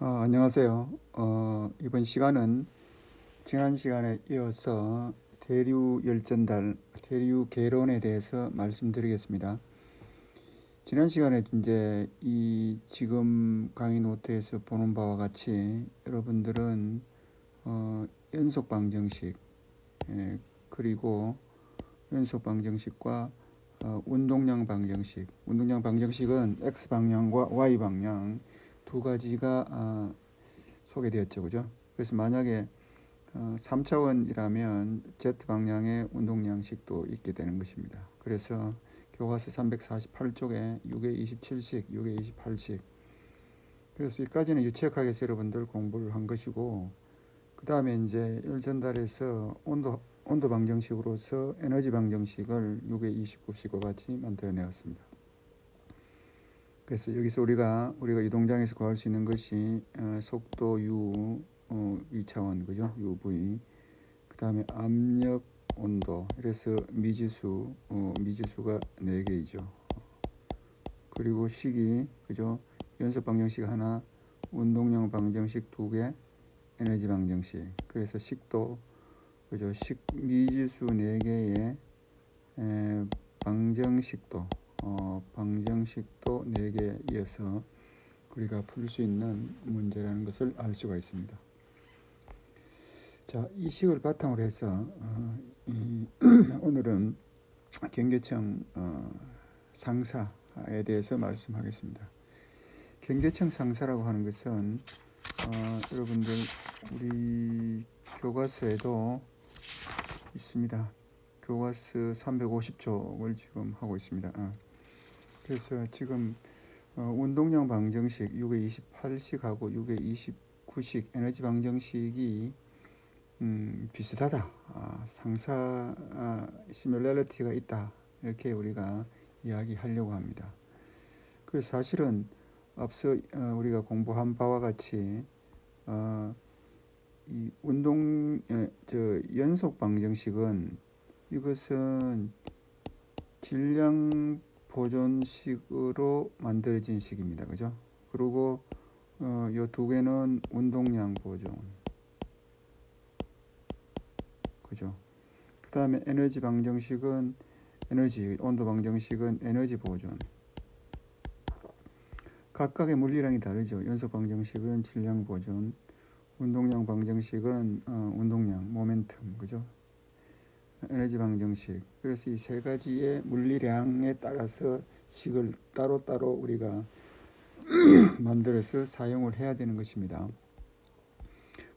안녕하세요. 이번 시간은 지난 시간에 이어서 대류 열전달, 대류 개론에 대해서 말씀드리겠습니다. 지난 시간에 이제 이 지금 강의 노트에서 보는 바와 같이 여러분들은 연속 방정식, 그리고 연속 방정식과 운동량 방정식, 운동량 방정식은 x 방향과 y 방향 두 가지가 소개되었죠, 그죠? 그래서 만약에 3차원이라면 Z 방향의 운동량식도 있게 되는 것입니다. 그래서 교과서 348쪽에 6의 27식, 6의 28식. 그래서 여기까지는 유체학학에서 여러분들 공부를 한 것이고, 그 다음에 이제 열전달에서 온도 방정식으로서 에너지 방정식을 6의 29식과 같이 만들어내었습니다. 그래서 여기서 우리가 이동장에서 구할 수 있는 것이 속도 U 2차원, 그죠? UV. 그 다음에 압력, 온도. 그래서 미지수가 4개이죠. 그리고 식이, 그죠? 연속 방정식 하나, 운동량 방정식 2개, 에너지 방정식. 그래서 식도, 그죠? 미지수 4개의 방정식도, 방정식도 4개 이어서 우리가 풀 수 있는 문제라는 것을 알 수가 있습니다. 자, 이 식을 바탕으로 해서 오늘은 경계청 상사에 대해서 말씀하겠습니다. 경계청 상사라고 하는 것은 여러분들 우리 교과서에도 있습니다. 교과서 350쪽을 지금 하고 있습니다. 그래서 지금 운동량 방정식 6의 28식하고 6의 29식 에너지 방정식이 비슷하다. 상사 시뮬레리티가 있다. 이렇게 우리가 이야기하려고 합니다. 그래서 사실은 앞서 우리가 공부한 바와 같이 이 연속 방정식은 이것은 질량 보존식으로 만들어진 식입니다. 그죠? 그리고 이 두 개는 운동량 보존. 그죠? 그 다음에 에너지 방정식은 온도 방정식은 에너지 보존. 각각의 물리량이 다르죠. 연속 방정식은 질량 보존, 운동량 방정식은 운동량, 모멘텀, 그죠? 에너지 방정식. 그래서 이 세 가지의 물리량에 따라서 식을 따로따로 우리가 만들어서 사용을 해야 되는 것입니다.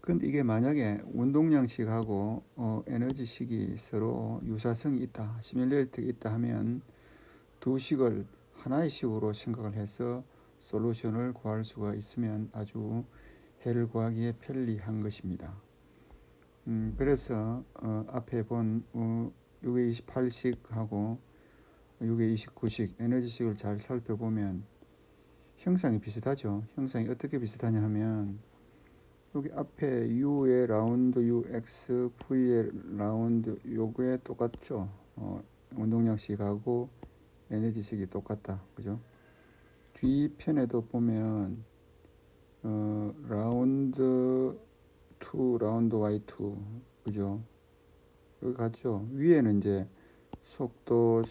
그런데 이게 만약에 운동량식하고 에너지식이 서로 유사성이 있다, 시뮬레이트가 있다 하면 두 식을 하나의 식으로 생각을 해서 솔루션을 구할 수가 있으면 아주 해를 구하기에 편리한 것입니다. 그래서 앞에 본 6의 28식하고 6의 29식 에너지식을 잘 살펴보면 형상이 비슷하죠. 형상이 어떻게 비슷하냐 하면 여기 앞에 U의 라운드 UX, V의 라운드 요거에 똑같죠. 운동량식하고 에너지식이 똑같다. 그죠? 뒤편에도 보면 라운드 2, 라운드 Y2, 그죠? 여기 같죠? 위에는 이제 속도로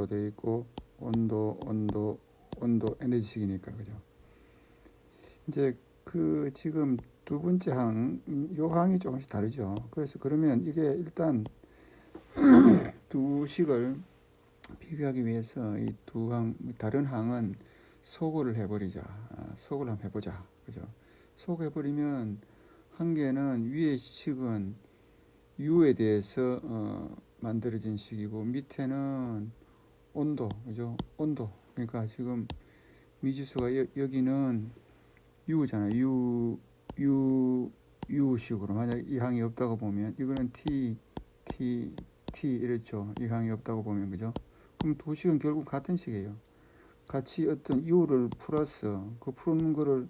되어 있고 온도, 에너지식이니까, 그죠? 이제 그 지금 두 번째 요 항이 조금씩 다르죠. 그래서 그러면 이게 일단 두 식을 비교하기 위해서 이 두 다른 항은 소거를 해버리자. 소거를 한번 해보자. 그죠? 소거해버리면 한 개는 위의 식은 U에 대해서 만들어진 식이고 밑에는 온도, 그죠? 온도. 그러니까 지금 미지수가 여기는 U잖아요. U식으로 만약 이 항이 없다고 보면 이거는 T 이렇죠. 이 항이 없다고 보면, 그죠? 그럼 두 식은 결국 같은 식이에요. 같이 어떤 U를 풀어서 그 푸는 거를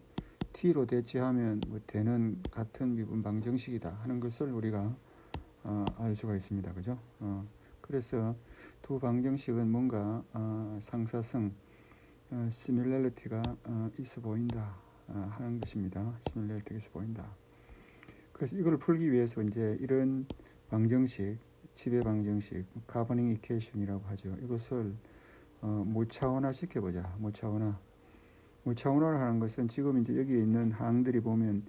T로 대체하면 뭐 되는 같은 미분 방정식이다 하는 것을 우리가 알 수가 있습니다. 그죠? 그래서 두 방정식은 뭔가 상사성, 시뮬레리티가 있어 보인다. 하는 것입니다. 시뮬레이터에서 보인다. 그래서 이걸 풀기 위해서 이제 이런 방정식, 지배 방정식, 가버닝 이퀘이션이라고 하죠. 이것을 무차원화 시켜보자. 무차원화를 하는 것은 지금 이제 여기에 있는 항들이 보면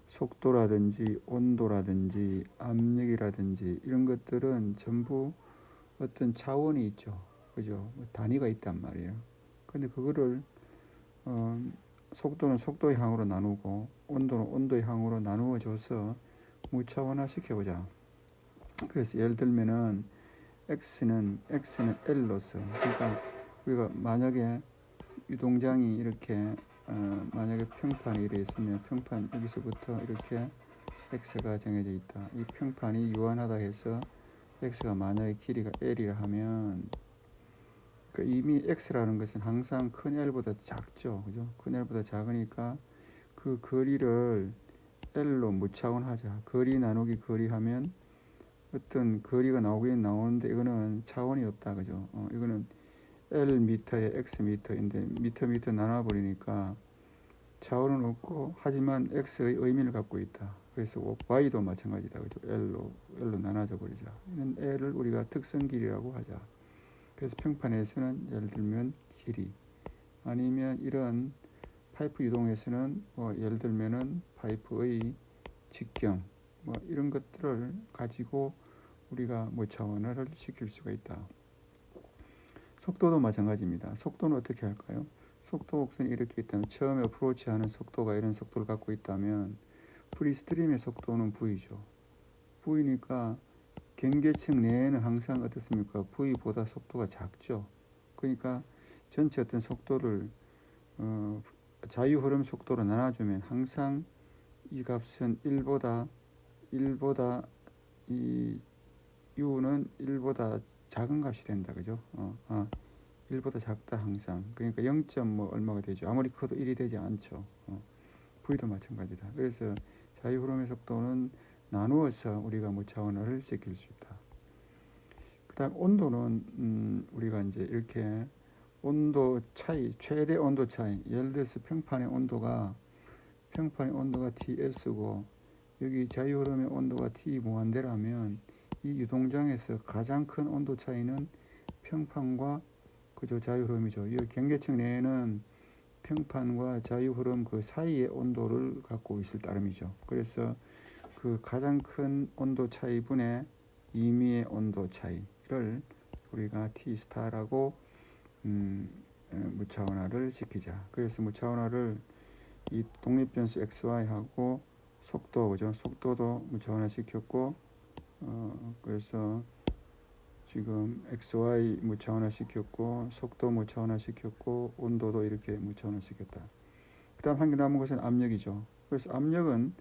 속도라든지 온도라든지 압력이라든지 이런 것들은 전부 어떤 차원이 있죠. 그죠? 단위가 있단 말이에요. 근데 그거를 속도는 속도의 항으로 나누고 온도는 온도의 항으로 나누어줘서 무차원화 시켜보자. 그래서 예를 들면은 x는 l로서, 그러니까 우리가 만약에 유동장이 이렇게 만약에 평판이 이래 있으면 평판 여기서부터 이렇게 x가 정해져 있다. 이 평판이 유한하다 해서 x가 만약에 길이가 l이라 하면 이미 x라는 것은 항상 큰 l보다 작죠. 그죠? 큰 l보다 작으니까 그 거리를 l로 무차원하자. 거리 나누기 거리 하면 어떤 거리가 나오긴 나오는데 이거는 차원이 없다. 그죠? 이거는 L 미터에 X 미터인데 미터 나눠버리니까 차원은 없고 하지만 X의 의미를 갖고 있다. 그래서 Y도 마찬가지다. 그죠? L로 나눠져 버리자. 이는 L을 우리가 특성 길이라고 하자. 그래서 평판에서는 예를 들면 길이 아니면 이런 파이프 유동에서는 예를 들면은 파이프의 직경 이런 것들을 가지고 우리가 무차원화를 시킬 수가 있다. 속도도 마찬가지입니다. 속도는 어떻게 할까요? 속도 곡선이 이렇게 있다면 처음에 어프로치하는 속도가 이런 속도를 갖고 있다면 프리스트림의 속도는 V죠. V니까 경계층 내에는 항상 어떻습니까? V보다 속도가 작죠. 그러니까 전체 어떤 속도를 자유 흐름 속도로 나눠주면 항상 이 값은 1보다 이 U는 1보다 작은 값이 된다. 그죠? 1보다 작다 항상. 그러니까 0. 얼마가 되죠. 아무리 커도 1이 되지 않죠. V도 마찬가지다. 그래서 자유 흐름의 속도는 나누어서 우리가 무차원화를 시킬 수 있다. 그다음 온도는 우리가 이제 이렇게 온도 차이, 최대 온도 차이. 예를 들어서 평판의 온도가 Ts고 여기 자유 흐름의 온도가 T 무한대라면 이 유동장에서 가장 큰 온도 차이는 평판과 그저 자유 흐름이죠. 이 경계층 내에는 평판과 자유 흐름 그 사이의 온도를 갖고 있을 따름이죠. 그래서 그 가장 큰 온도 차이분의 임의의 온도 차이를 우리가 T 스타라고 무차원화를 시키자. 그래서 무차원화를 이 독립변수 xy하고 속도, 그죠? 속도도 무차원화 시켰고 그래서 지금 xy 무차원화 시켰고 속도 무차원화 시켰고 온도도 이렇게 무차원화 시켰다. 그 다음 한 개 남은 것은 압력이죠. 그래서 압력은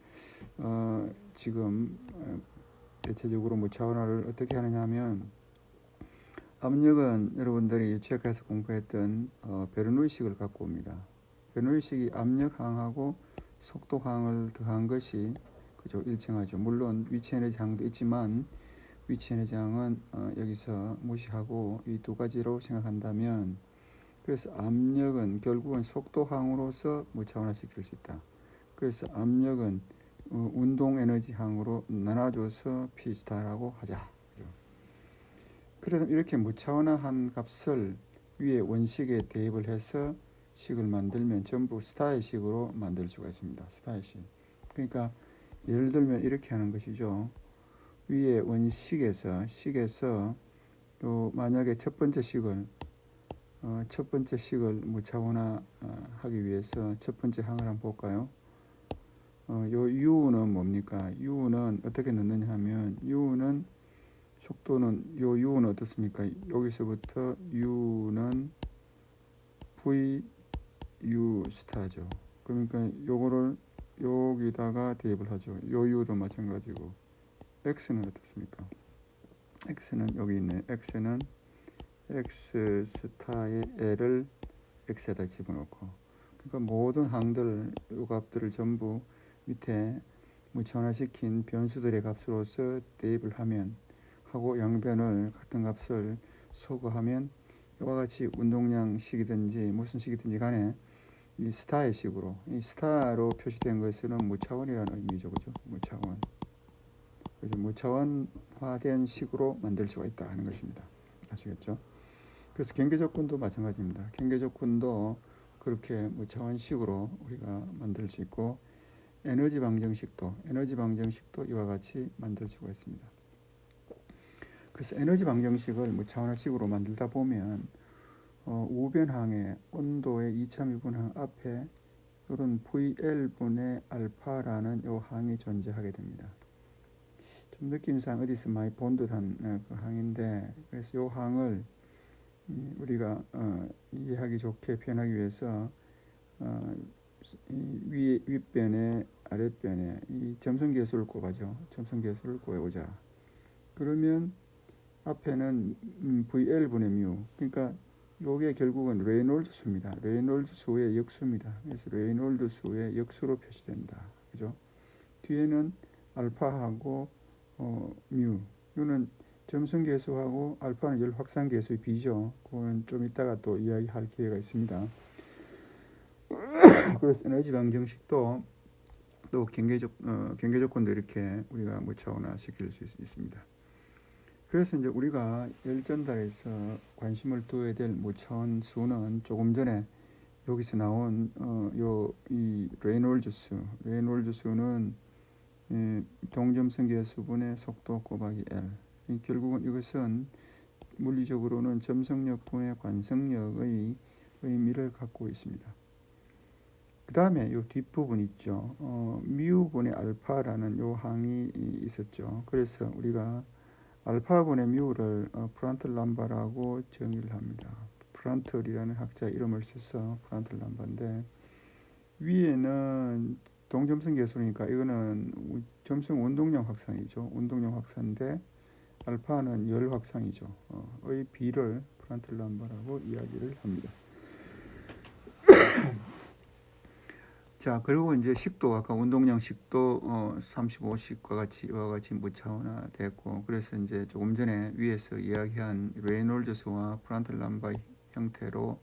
지금 대체적으로 무차원화를 어떻게 하느냐 하면 압력은 여러분들이 유치학에서 공부했던 베르노이식을 갖고 옵니다. 베르노이식이 압력항하고 속도항을 더한 것이 그죠? 일정하죠. 물론 위치 에너지 항도 있지만 위치 에너지 항은 여기서 무시하고 이 두 가지로 생각한다면 그래서 압력은 결국은 속도항으로서 무차원화 시킬 수 있다. 그래서 압력은 운동 에너지 항으로 나눠줘서 P스타라고 하자. 그래서 이렇게 무차원화한 값을 위에 원식에 대입을 해서 식을 만들면 전부 스타의 식으로 만들 수가 있습니다. 스타의 식. 그러니까 예를 들면 이렇게 하는 것이죠. 위에 원식에서 만약에 첫 번째 식을 무차원화 하기 위해서 첫 번째 항을 한번 볼까요? 요 U는 뭡니까? U는 어떻게 넣느냐 하면 U는 속도는 요 U는 어떻습니까? 여기서부터 U는 VU 스타죠. 그러니까 요거를 여기다가 대입을 하죠. 요 U도 마찬가지고 X는 어떻습니까? X는 여기 있네. X는 X 스타의 L을 X에다 집어넣고 그러니까 모든 항들 요 값들을 전부 밑에 무차원화시킨 변수들의 값으로서 대입을 하면 하고 양변을 같은 값을 소거하면 이와 같이 운동량 식이든지 무슨 식이든지 간에 이 스타의 식으로, 이 스타로 표시된 것은 무차원이라는 의미죠, 그죠? 무차원. 그죠? 무차원화된 식으로 만들 수가 있다 하는 것입니다. 아시겠죠? 그래서 경계 조건도 마찬가지입니다. 경계 조건도 그렇게 무차원식으로 우리가 만들 수 있고, 에너지 방정식도 이와 같이 만들 수가 있습니다. 그래서 에너지 방정식을 무차원화식으로 만들다 보면 우변항에 온도의 2차미분항 앞에 이런 VL분의 알파라는 이 항이 존재하게 됩니다. 좀 느낌상 어디서 많이 본 듯한 그 항인데, 그래서 이 항을 우리가 이해하기 좋게 표현하기 위해서 이 윗변에 아랫변에 이 점성계수를 꼽아죠. 점성계수를 꼽아보자. 그러면 앞에는 VL분의 뮤, 그러니까 요게 결국은 레이놀드 수입니다. 레이놀드 수의 역수입니다. 그래서 레이놀드 수의 역수로 표시된다. 그죠? 뒤에는 알파하고 뮤. 뮤는 점성계수하고 알파는 열 확산계수의 비죠. 그건 좀 이따가 또 이야기할 기회가 있습니다. 그래서 에너지 방정식도 또 경계 조건도 이렇게 우리가 무차원화 시킬 수 있습니다. 그래서 이제 우리가 열전달에서 관심을 둬야 될 무차원 수는 조금 전에 여기서 나온 이 레이놀드 수는 동점성 계수분의 속도 곱하기 L. 결국은 이것은 물리적으로는 점성력분의 관성력의 의미를 갖고 있습니다. 그 다음에 이 뒷부분 있죠. 뮤분의 알파라는 요 항이 있었죠. 그래서 우리가 알파분의 뮤를 프란틀 람바라고 정의를 합니다. 프란틀이라는 학자 이름을 써서 프란틀 람바인데, 위에는 동점성 계수니까 이거는 점성 운동량 확산이죠. 운동량 확산인데 알파는 열 확산이죠. 의 비를 프란틀 람바라고 이야기를 합니다. 자, 그리고 이제 식도, 아까 운동량 식도 35식과 같이 이와 같이 무차원화 됐고, 그래서 이제 조금 전에 위에서 이야기한 레이놀드 수와 프란틀 람바 형태로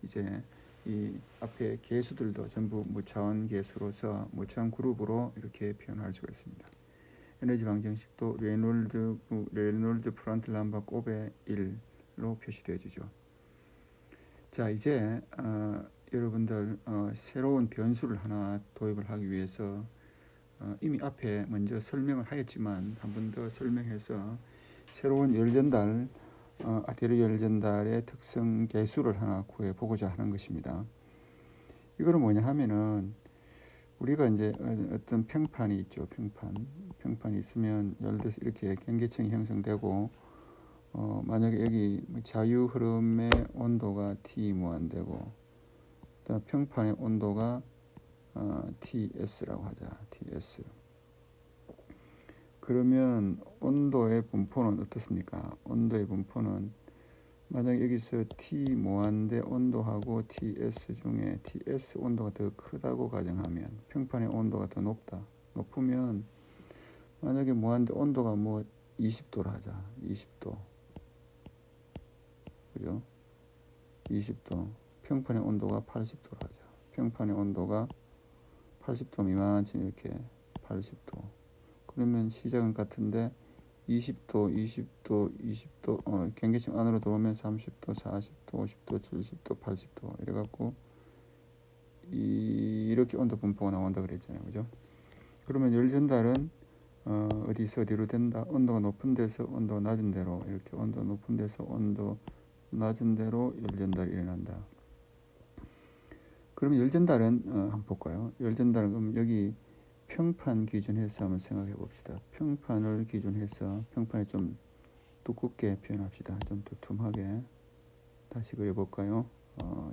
이제 이 앞에 계수들도 전부 무차원 계수로서 무차원 그룹으로 이렇게 표현할 수가 있습니다. 에너지 방정식도 레이놀드 프란틀 람바 곱의 1로 표시되어지죠. 자, 이제 여러분들 새로운 변수를 하나 도입을 하기 위해서 이미 앞에 먼저 설명을 하였지만 한 번 더 설명해서 새로운 열전달 아테르 열전달의 특성 계수를 하나 구해 보고자 하는 것입니다. 이거는 뭐냐 하면은 우리가 이제 어떤 평판이 있죠. 평판이 있으면 예를 들어서 이렇게 경계층이 형성되고 만약에 여기 자유 흐름의 온도가 T 무한대고 평판의 온도가 TS라고 하자. TS. 그러면 온도의 분포는 어떻습니까? 온도의 분포는 만약 여기서 T 무한대 온도하고 TS 중에 TS 온도가 더 크다고 가정하면 평판의 온도가 더 높으면 만약에 무한대 온도가 뭐 20도라 하자. 20도. 그죠? 20도. 평판의 온도가 80도라 하자. 평판의 온도가 80도 미만치 이렇게 80도. 그러면 시작은 같은데 20도, 경계층 안으로 들어오면 30도, 40도, 50도, 70도, 80도 이래갖고 이렇게 온도 분포가 나온다 그랬잖아요, 그죠? 그러면 열전달은 어디로 된다? 온도가 높은 데서 온도가 낮은 데로 이렇게 온도 높은 데서 온도 낮은 데로 열전달이 일어난다. 그럼 열전달은 한번 볼까요? 열전달은 그럼 여기 평판 기준해서 한번 생각해 봅시다. 평판을 기준해서 평판을 좀 두껍게 표현합시다. 좀 두툼하게 다시 그려볼까요?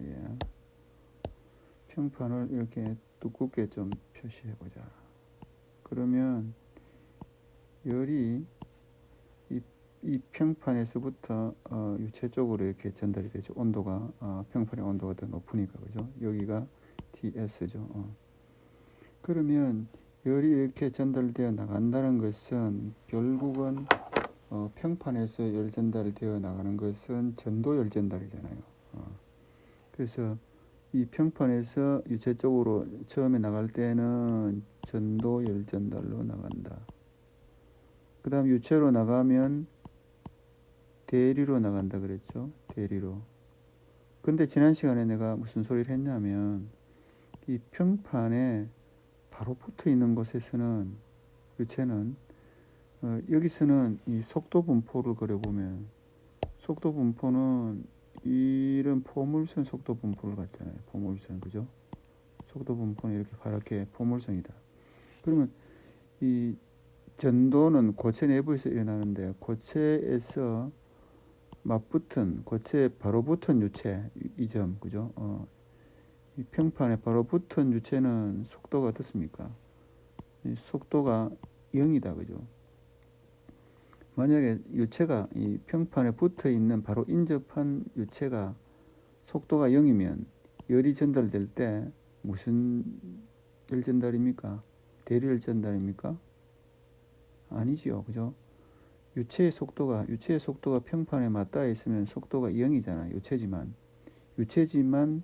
예. 평판을 이렇게 두껍게 좀 표시해 보자. 그러면 열이 이 평판에서부터 유체적으로 이렇게 전달이 되죠. 온도가 평판의 온도가 더 높으니까, 그죠? 여기가 TS죠. 그러면 열이 이렇게 전달되어 나간다는 것은 결국은 평판에서 열 전달되어 나가는 것은 전도 열 전달이잖아요. 그래서 이 평판에서 유체 쪽으로 처음에 나갈 때는 전도 열전달로 나간다. 그 다음 유체로 나가면 대리로 나간다 그랬죠. 대리로. 근데 지난 시간에 내가 무슨 소리를 했냐면 이 평판에 바로 붙어 있는 곳에서는 유체는 여기서는 이 속도 분포를 그려보면 속도 분포는 이런 포물선 속도 분포를 갖잖아요. 포물선 그죠? 속도 분포는 이렇게 파랗게 포물선이다. 그러면 이 전도는 고체 내부에서 일어나는데 고체에서 맞붙은 고체에 바로 붙은 유체 이 점 그죠? 이 평판에 바로 붙은 유체는 속도가 어떻습니까? 이 속도가 0이다 그죠? 만약에 유체가 이 평판에 붙어 있는 바로 인접한 유체가 속도가 0이면 열이 전달될 때 무슨 열 전달입니까? 대리열 전달입니까? 아니지요. 그죠? 유체의 속도가 평판에 맞닿아 있으면 속도가 0이잖아. 유체지만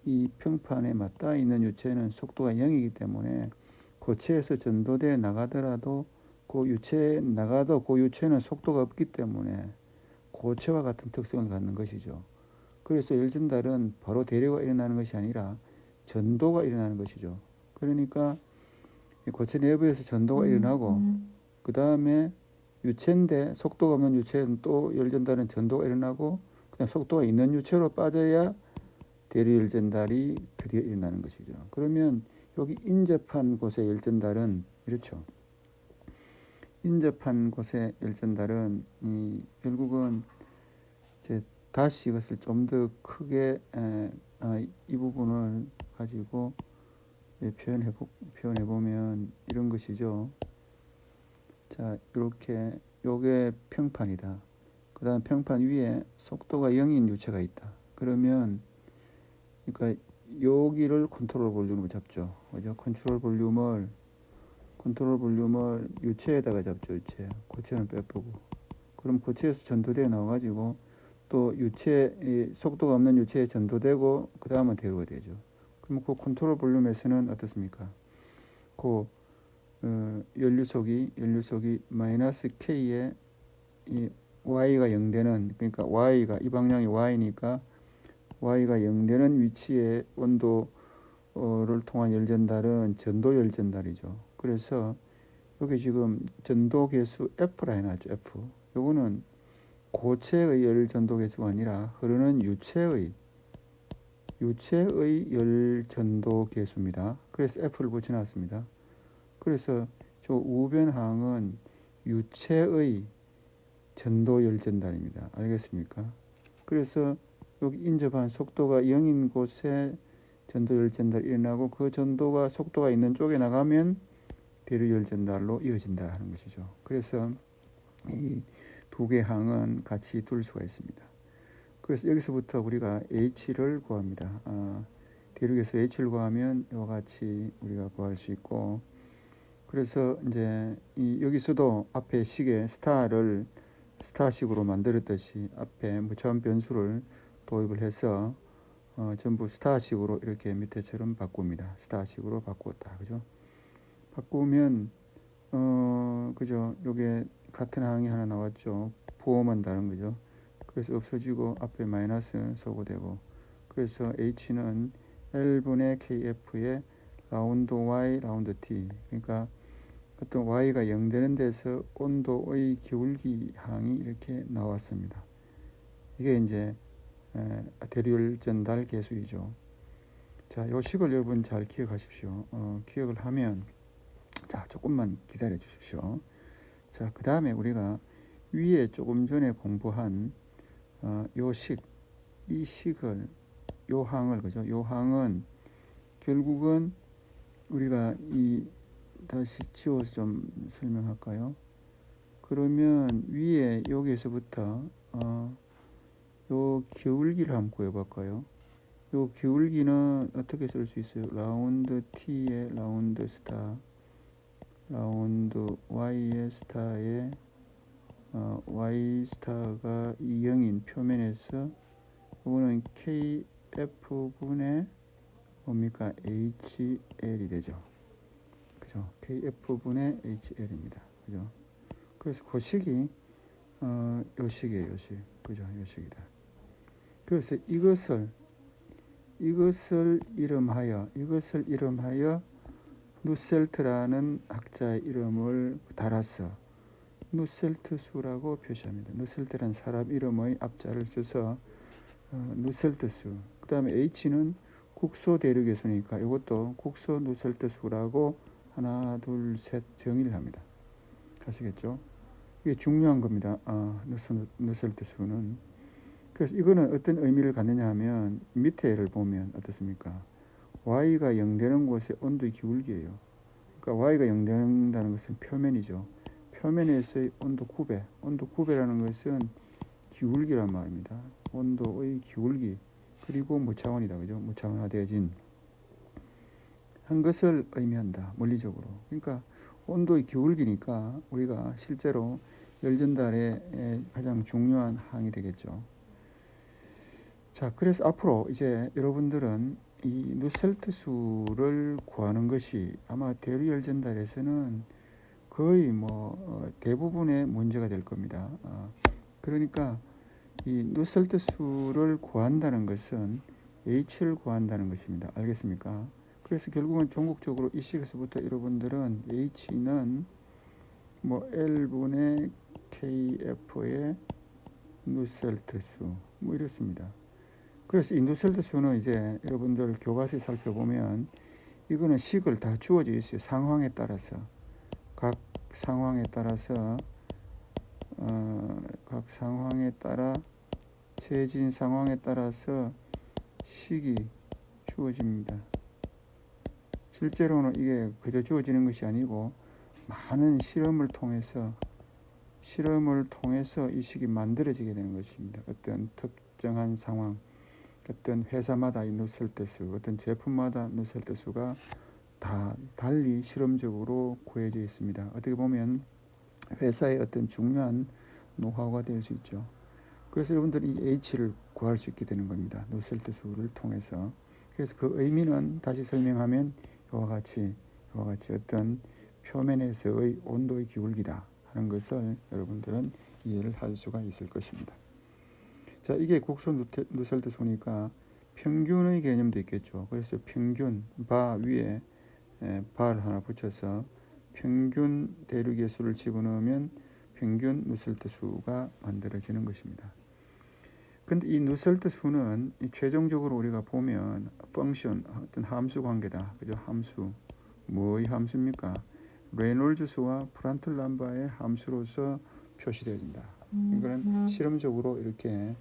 이 평판에 맞닿아 있는 유체는 속도가 0이기 때문에 고체에서 전도돼 나가더라도 그 유체는 속도가 없기 때문에 고체와 같은 특성을 갖는 것이죠. 그래서 열전달은 바로 대류가 일어나는 것이 아니라 전도가 일어나는 것이죠. 그러니까 고체 내부에서 전도가 일어나고 그 다음에 유체인데 속도가 없는 유체는 또 열전달은 전도가 일어나고 그냥 속도가 있는 유체로 빠져야 대류 열전달이 드디어 일어나는 것이죠. 그러면 여기 인접한 곳의 열전달은 이렇죠. 인접한 곳의 열전달은 결국은 이제 다시 이것을 좀 더 크게 이 부분을 가지고 표현해 보면 이런 것이죠. 자, 이렇게 요게 평판이다. 그 다음 평판 위에 속도가 0인 유체가 있다. 그러면 그러니까 여기를 컨트롤 볼륨으로 잡죠. 그죠? 컨트롤 볼륨을 유체에다가 잡죠. 유체. 고체는 빼보고. 그럼 고체에서 전도되어 나와가지고 또 유체 속도가 없는 유체에 전도되고 그 다음은 대로가 되죠. 그럼 그 컨트롤 볼륨에서는 어떻습니까? 그 연료속이 마이너스 K에 이 Y가 0되는 그러니까 Y가 이 방향이 Y니까 Y가 0되는 위치에 온도를 통한 열전달은 전도 열전달이죠. 그래서 여기 지금 전도 계수 F라 해놨죠. F. 요거는 고체의 열 전도 계수가 아니라 흐르는 유체의 열 전도 계수입니다. 그래서 F를 붙여놨습니다. 그래서 저 우변항은 유체의 전도 열 전달입니다. 알겠습니까? 그래서 여기 인접한 속도가 0인 곳에 전도 열 전달이 일어나고 그 전도가 속도가 있는 쪽에 나가면 대류 열 전달로 이어진다 하는 것이죠. 그래서 이 두 개 항은 같이 둘 수가 있습니다. 그래서 여기서부터 우리가 H를 구합니다. 대륙에서 H를 구하면 이와 같이 우리가 구할 수 있고, 그래서 이제 여기서도 앞에 식에 스타를 스타식으로 만들었듯이 앞에 무차원 변수를 도입을 해서 전부 스타식으로 이렇게 밑에처럼 바꿉니다. 스타식으로 바꾸었다, 그죠? 바꾸면 그죠? 요게 같은 항이 하나 나왔죠. 부호만 다른 거죠. 그래서 없어지고 앞에 마이너스 소거되고, 그래서 H는 L분의 KF의 라운드 Y 라운드 T, 그러니까 어떤 Y가 0 되는 데서 온도의 기울기 항이 이렇게 나왔습니다. 이게 이제 대류열 전달 계수이죠. 자, 요 식을 여러분 잘 기억하십시오. 기억을 하면, 자, 조금만 기다려 주십시오. 자, 그 다음에 우리가 위에 조금 전에 공부한 요 식, 이 식을, 요 항을, 그죠? 요 항은 결국은 우리가 다시 지워서 좀 설명할까요? 그러면 위에 여기에서부터 요 기울기를 한번 구해볼까요? 요 기울기는 어떻게 쓸 수 있어요? 라운드 T의 라운드 스타, 라운드 Y의 스타에 Y 스타가 0인 표면에서 이거는 KF분의 뭡니까? HL이 되죠. 그죠? KF분의 HL입니다. 그죠? 그래서 그 식이 요 식이에요. 요 식. 그죠? 요 식이다. 그래서 이것을 이름하여 누셀트라는 학자의 이름을 달아서 누셀트 수라고 표시합니다. 누셀트라는 사람 이름의 앞자를 써서 누셀트 수. 그 다음에 H는 국소 대륙의 수니까 이것도 국소 누셀트 수라고 하나, 둘, 셋 정의를 합니다. 아시겠죠? 이게 중요한 겁니다. 누셀트 수는. 그래서 이거는 어떤 의미를 갖느냐 하면 밑에를 보면 어떻습니까? Y가 0 되는 곳에 온도의 기울기예요. 그러니까 Y가 0 된다는 것은 표면이죠. 표면에서의 온도 9배. 온도 9배라는 것은 기울기란 말입니다. 온도의 기울기. 그리고 무차원이다. 그죠? 무차원화되어진 한 것을 의미한다. 물리적으로. 그러니까 온도의 기울기니까 우리가 실제로 열전달의 가장 중요한 항이 되겠죠. 자, 그래서 앞으로 이제 여러분들은 이 누셀트 수를 구하는 것이 아마 대류열전달에서는 거의 대부분의 문제가 될 겁니다. 그러니까 이 누셀트 수를 구한다는 것은 H를 구한다는 것입니다. 알겠습니까? 그래서 결국은 종국적으로 이 식에서부터 여러분들은 H는 L분의 KF의 누셀트 수 이렇습니다. 그래서 이 누셀트 수는 이제 여러분들 교과서에 살펴보면 이거는 식을 다 주어져 있어요. 상황에 따라서 각 상황에 따라 재진 상황에 따라서 식이 주어집니다. 실제로는 이게 그저 주어지는 것이 아니고 많은 실험을 통해서 이 식이 만들어지게 되는 것입니다. 어떤 특정한 상황, 어떤 회사마다 이 누셀트 수, 어떤 제품마다 누셀트 수가 다 달리 실험적으로 구해져 있습니다. 어떻게 보면 회사의 어떤 중요한 노하우가 될 수 있죠. 그래서 여러분들이 이 H를 구할 수 있게 되는 겁니다. 누셀트 수를 통해서. 그래서 그 의미는 다시 설명하면 이와 같이 어떤 표면에서의 온도의 기울기다 하는 것을 여러분들은 이해를 할 수가 있을 것입니다. 자, 이게 국소 누셀트 수니까 평균의 개념도 있겠죠. 그래서 평균 바 위에 바를 하나 붙여서 평균 대륙의 수를 집어넣으면 평균 누셀트 수가 만들어지는 것입니다. 근데 이 누셀트 수는 최종적으로 우리가 보면 펑션, 어떤 함수 관계다. 그죠? 함수. 뭐의 함수입니까? 레놀즈 수와 프란틀 남바의 함수로서 표시되어진다. 이거는 실험적으로 이렇게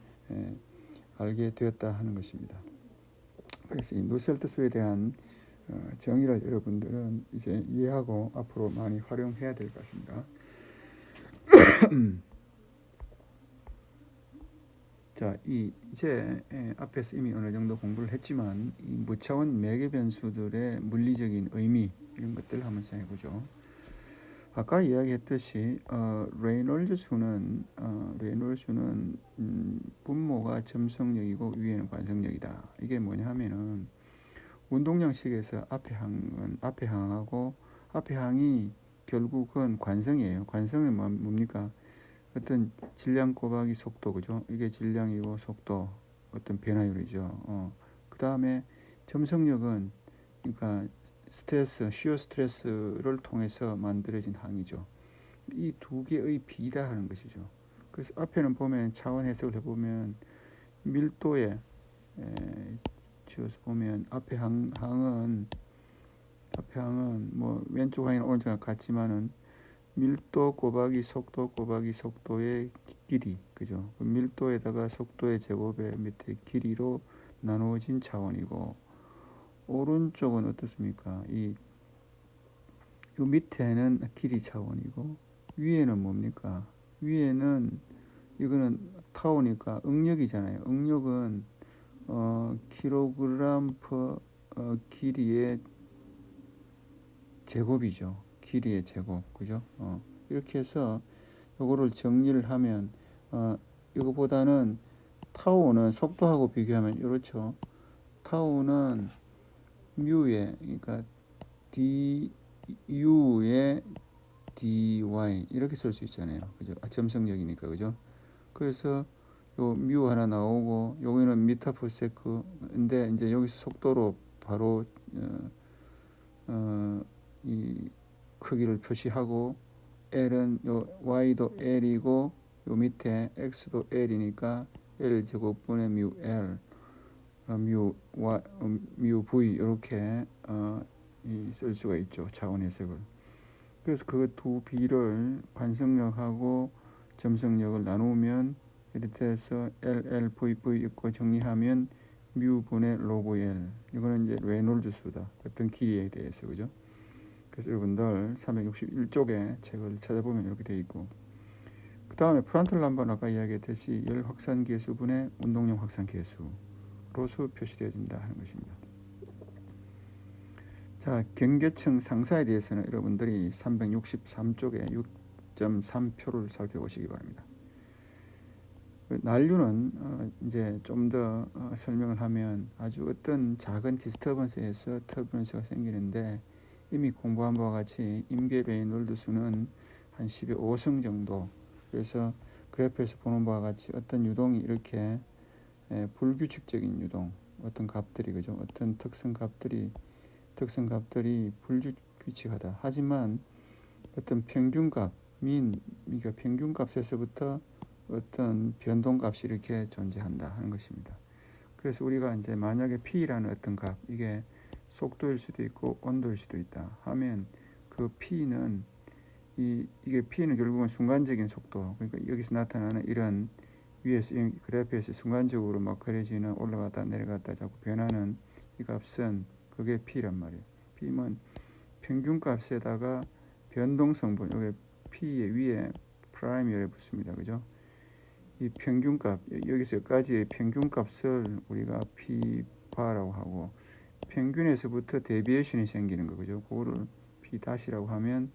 알게 되었다 하는 것입니다. 그래서 이 누셀트 수에 대한 정의를 여러분들은 이제 이해하고 앞으로 많이 활용해야 될 것 같습니다. 자, 이제 앞에서 이미 어느 정도 공부를 했지만 이 무차원 매개 변수들의 물리적인 의미 이런 것들을 한번 생각해 보죠. 아까 이야기했듯이 레놀즈 수는 분모가 점성력이고 위에는 관성력이다. 이게 뭐냐 하면은 운동량식에서 앞에 항하고 앞에 항이 결국은 관성이에요. 관성은 뭡니까? 어떤 질량 곱하기 속도, 그죠? 이게 질량이고 속도, 어떤 변화율이죠. 그 다음에 점성력은 그러니까 시어 스트레스를 통해서 만들어진 항이죠. 이 두 개의 비다 하는 것이죠. 그래서 앞에는 보면 차원 해석을 해보면 밀도에 지어서 보면 앞에 항은 왼쪽 항이나 오른쪽 항 같지만은 밀도 곱하기 속도의 길이, 그죠? 밀도에다가 속도의 제곱의 밑에 길이로 나누어진 차원이고, 오른쪽은 어떻습니까? 이 밑에는 길이 차원이고, 위에는 뭡니까? 위에는 이거는 타오니까 응력이잖아요. 응력은 킬로그램 퍼 길이의 제곱이죠. 길이의 제곱, 그죠? 이렇게 해서 이거를 정리를 하면 이거보다는 타오는 속도하고 비교하면 이렇죠. 타우는 뮤에, 그러니까 du의 dy 이렇게 쓸 수 있잖아요. 그죠? 점성력이니까, 그죠? 그래서 요 뮤 하나 나오고, 여기는 미터 퍼 세크인데 이제 여기서 속도로 바로 이 크기를 표시하고, l은 요 y도 l이고, 요 밑에 x도 l이니까 l 제곱분의 뮤 l, 뮤 v 이렇게 쓸 수가 있죠. 차원 해석을. 그래서 그 두 비를 관성력하고 점성력을 나누면 이렇게 해서 LLVV 있고 정리하면 뮤 분의 로그 L. 이거는 이제 레놀즈 수다. 어떤 길이에 대해서, 그죠? 그래서 여러분들 361쪽에 책을 찾아보면 이렇게 되어 있고, 그 다음에 프란틀 남바는 아까 이야기했듯이 열 확산 계수분의 운동량 확산 계수로서 표시되어진다 하는 것입니다. 자, 경계층 상사에 대해서는 여러분들이 363쪽에 6.3표를 살펴보시기 바랍니다. 난류는 이제 좀 더 설명을 하면 아주 어떤 작은 디스터번스에서 터뷸런스가 생기는데, 이미 공부한 바와 같이 임계 레이놀드 수는 한 10의 5승 정도. 그래서 그래프에서 보는 바와 같이 어떤 유동이 이렇게 불규칙적인 유동, 어떤 값들이, 그죠? 어떤 특성 값들이 불규칙하다. 하지만 어떤 평균값, 그러니까 평균값에서부터 어떤 변동값이 이렇게 존재한다 하는 것입니다. 그래서 우리가 이제 만약에 P라는 어떤 값, 이게 속도일 수도 있고 온도일 수도 있다 하면, 그 P는 이게 P는 결국은 순간적인 속도, 그러니까 여기서 나타나는 이런 위에서 그래프에서 순간적으로 막 그려지는 올라갔다 내려갔다 자꾸 변하는 이 값은 그게 P란 말이에요. P는 평균값에다가 변동성분, 여기 P의 위에 프라임이라고 붙습니다. 그죠? 이 평균값, 여기서 여기까지의 평균값을 우리가 P_바라고 하고, 평균에서부터 데비에이션이 생기는 거, 그죠? 그거를 P-라고 하면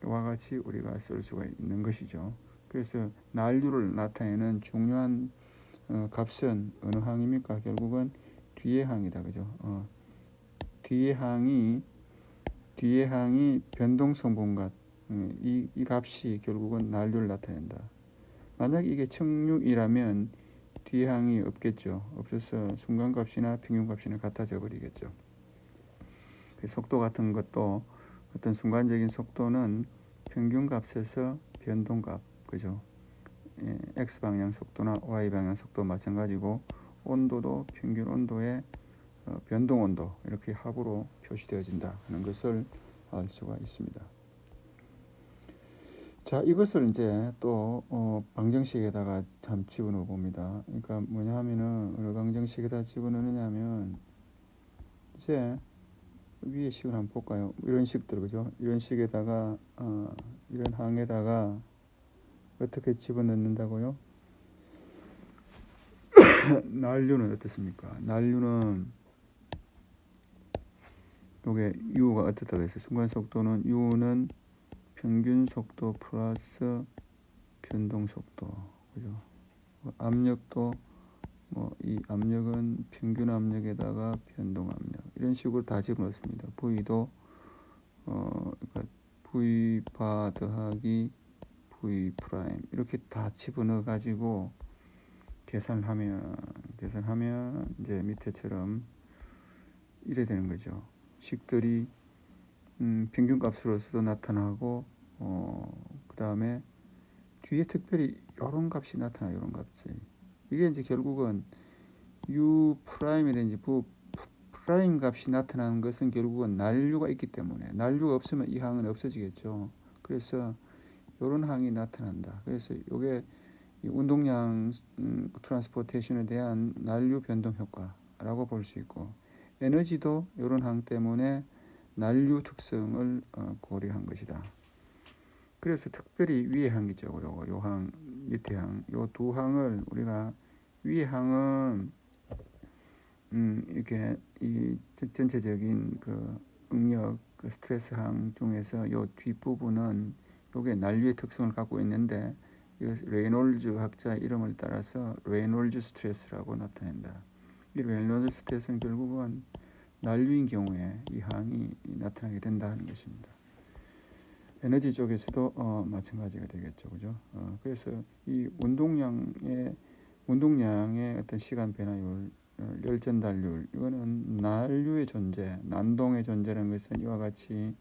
이와 같이 우리가 쓸 수가 있는 것이죠. 그래서 난류를 나타내는 중요한 값은 어느 항입니까? 결국은 뒤의 항이다, 그죠? 뒤의 항이 변동성분값, 이 값이 결국은 난류를 나타낸다. 만약 이게 청류이라면 뒤의 항이 없겠죠. 없어서 순간값이나 평균값이나 같아져 버리겠죠. 속도 같은 것도 어떤 순간적인 속도는 평균값에서 변동값, 그죠? X방향 속도나 Y방향 속도 마찬가지고, 온도도 평균 온도의 변동 온도, 이렇게 합으로 표시되어진다 하는 것을 알 수가 있습니다. 자, 이것을 이제 또 방정식에다가 참 집어넣어 봅니다. 그러니까 뭐냐 하면은 어느 방정식에다 집어넣느냐면, 이제 위에 식을 한번 볼까요? 이런 식들, 그죠? 이런 식에다가 이런 항에다가 어떻게 집어넣는다고요? 난류는 어떻습니까? 난류는 요게 U가 어떻다고 했어요? 순간 속도는 U는 평균 속도 플러스 변동 속도, 그죠? 압력도 이 압력은 평균 압력에다가 변동 압력, 이런 식으로 다 집어넣습니다. V도 그러니까 V_바 더하기 V 프라임 이렇게 다 집어넣어 가지고 계산하면 이제 밑에처럼 이래 되는 거죠. 식들이 평균값으로서도 나타나고, 그 다음에 뒤에 특별히 이런 값이 나타나요. 이런 값이. 이게 이제 결국은 U 프라임이든지 V 프라임 값이 나타나는 것은 결국은 난류가 있기 때문에, 난류가 없으면 이 항은 없어지겠죠. 그래서 이런 항이 나타난다. 그래서 이게 운동량 트랜스포테이션에 대한 난류 변동 효과라고 볼 수 있고, 에너지도 이런 항 때문에 난류 특성을 고려한 것이다. 그래서 특별히 위의 항이죠. 요 항, 밑에 항, 요 두 항을 우리가, 위의 항은 이렇게 이 전체적인 그 응력, 그 스트레스 항 중에서 요 뒷부분은 요게 난류의 특성을 갖고 있는데, 이것 레이놀즈 학자 이름을 따라서 레이놀즈 스트레스라고 나타낸다. 이 레놀드 테스트는 결국은 난류인 경우에 이 항이 나타나게 된다는 것입니다. 에너지 쪽에서도 마찬가지가 되겠죠, 그죠? 그래서 이 운동량의 어떤 시간 변화율, 열전달률, 이거는 난류의 존재, 난동의 존재라는 것은 이와 같이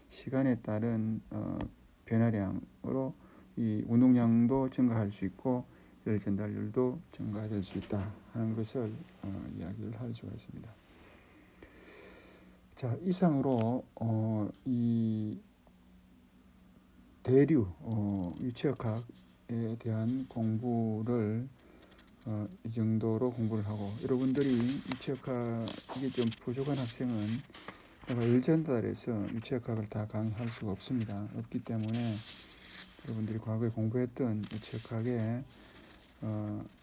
시간에 따른 변화량으로 이 운동량도 증가할 수 있고 열전달률도 증가될 수 있다 하는 것을 이야기를 할 수가 있습니다. 자, 이상으로 이 대류 유체역학에 대한 공부를 이 정도로 공부를 하고, 여러분들이 유체역학이 좀 부족한 학생은 내가 열전달에서 유체역학을 다 강의할 수가 없기 때문에 여러분들이 과거에 공부했던 유체역학에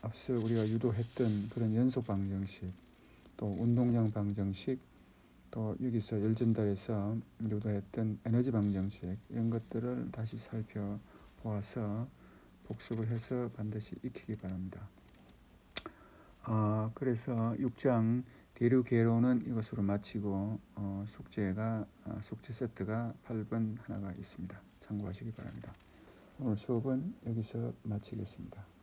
앞서 우리가 유도했던 그런 연속 방정식, 또 운동량 방정식, 또 여기서 열전달에서 유도했던 에너지 방정식, 이런 것들을 다시 살펴보아서 복습을 해서 반드시 익히기 바랍니다. 그래서 6장 대류 개론은 이것으로 마치고 숙제 세트가 8번 하나가 있습니다. 참고하시기 바랍니다. 오늘 수업은 여기서 마치겠습니다.